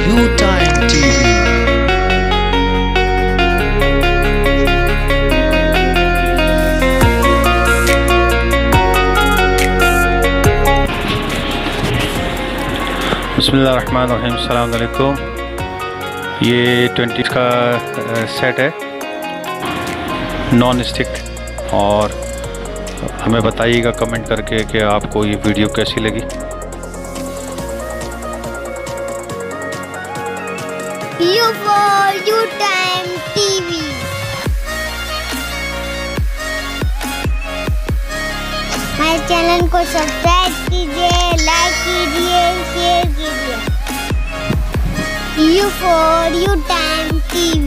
You Time TV. बिस्मिल्लाहिर्रहमानिर्रहीम, अस्सलाम वालेकुम। ये 20 का सेट है, नॉन स्टिक। और हमें बताइएगा कमेंट करके कि आपको ये वीडियो कैसी लगी। You Time TV। हमारे चैनल को सब्सक्राइब कीजिए, लाइक कीजिए, शेयर कीजिए। You Time TV।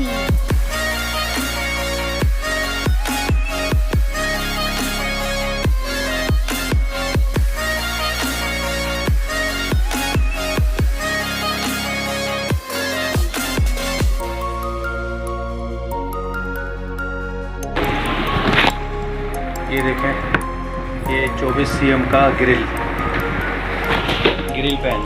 ये देखें, ये 24 cm का ग्रिल पैन।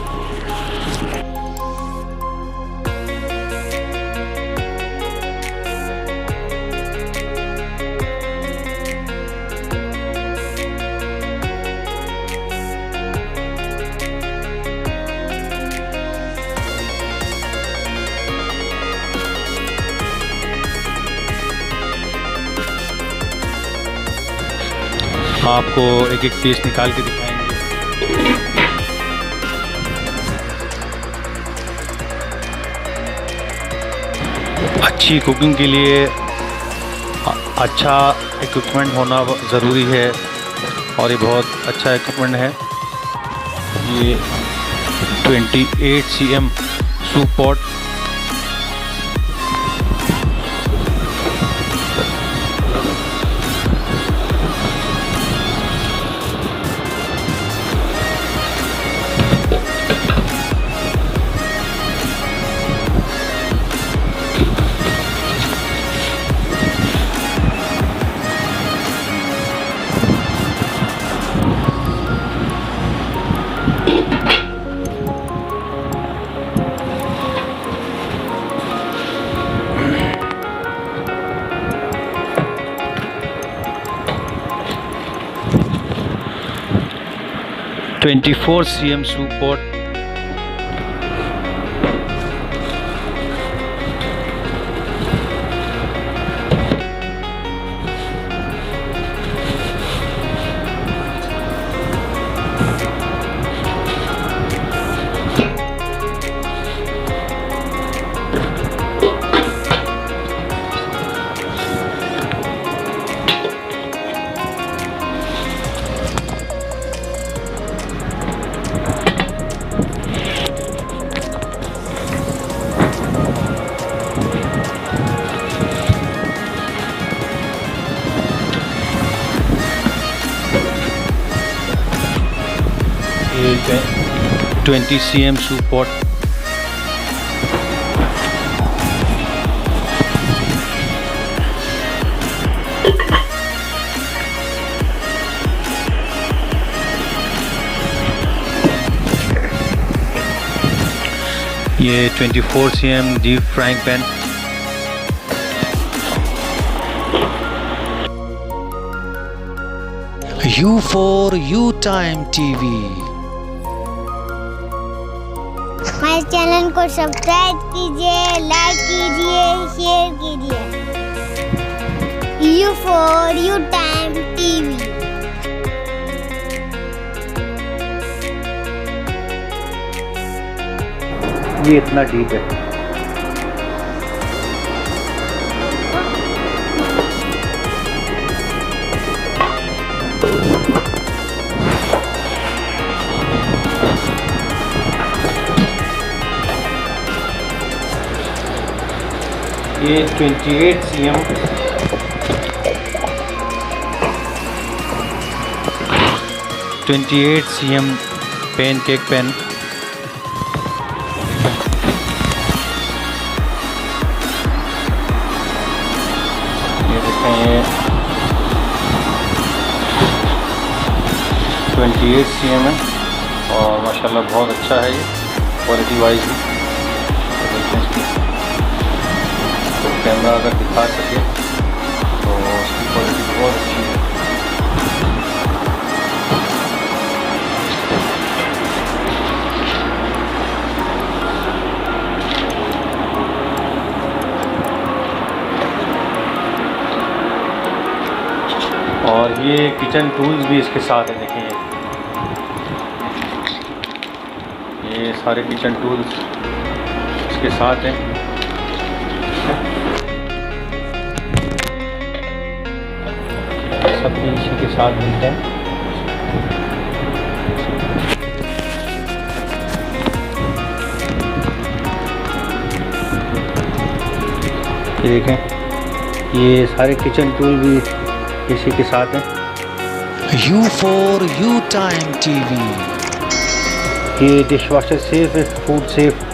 आपको एक एक पीस निकाल के दिखाएंगे। अच्छी कुकिंग के लिए अच्छा इक्विपमेंट होना ज़रूरी है, और ये बहुत अच्छा इक्विपमेंट है। ये 28 cm soup pot. "24 cm soup pot". ये 20 cm सूप पॉट। ये 24 cm deep frying pan. You Time TV। हमारे चैनल को सब्सक्राइब कीजिए, लाइक कीजिए, शेयर कीजिए। You Time TV। ये इतना डीप है। ये 28 cm पैन केक पैन। ये देखें, ये 28 cm है और माशाल्लाह बहुत अच्छा है ये क्वालिटी वाइज भी। कैमरा अगर दिखा सके तो उसकी क्वालिटी बहुत अच्छी है। और ये किचन टूल्स भी इसके साथ है, देखिए ये सारे किचन टूल्स इसके साथ हैं। सब इसी के साथ मिलते हैं। ये देखें ये सारे किचन टूल भी इसी के साथ हैं। U4 U Time TV। ये डिश वॉशर सेफ है, फूड सेफ।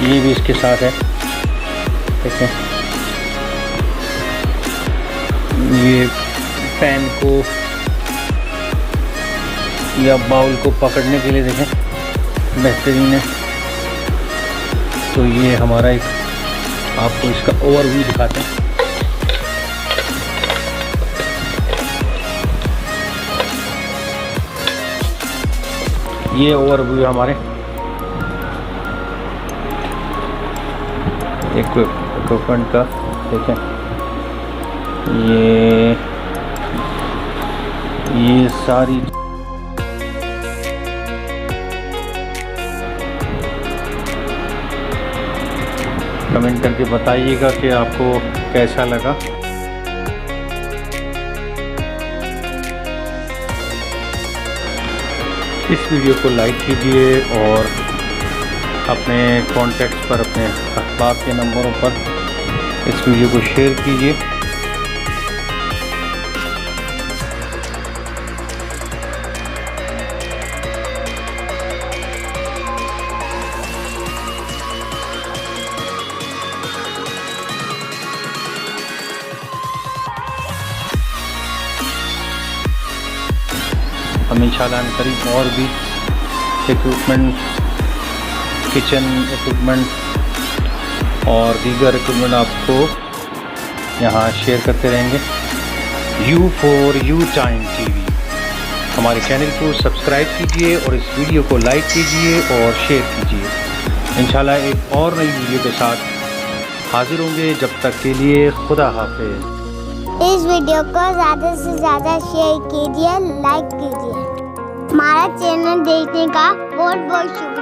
ये भी इसके साथ है, देखें ये पैन को या बाउल को पकड़ने के लिए देखें बेहतरीन है। तो ये हमारा एक आपको इसका ओवरव्यू दिखाते हैं। ये ओवरव्यू हमारे इक्विपमेंट का, देखें ये सारी कमेंट करके बताइएगा कि आपको कैसा लगा। इस वीडियो को लाइक कीजिए और अपने कॉन्टैक्ट्स पर, अपने अखबार के नंबरों पर इस वीडियो को शेयर कीजिए। हम इंशाल्लाह करीब और भी इक्विपमेंट, किचन इक्विपमेंट और दीगर इक्विपमेंट आपको यहाँ शेयर करते रहेंगे। U4 U Time TV हमारे चैनल को सब्सक्राइब कीजिए और इस वीडियो को लाइक कीजिए और शेयर कीजिए। इंशाल्लाह एक और नई वीडियो के साथ हाजिर होंगे। जब तक के लिए खुदा हाफिज़। इस वीडियो को ज़्यादा से ज़्यादा शेयर कीजिए, लाइक कीजिए। हमारा चैनल देखने का बहुत बहुत शुक्रिया।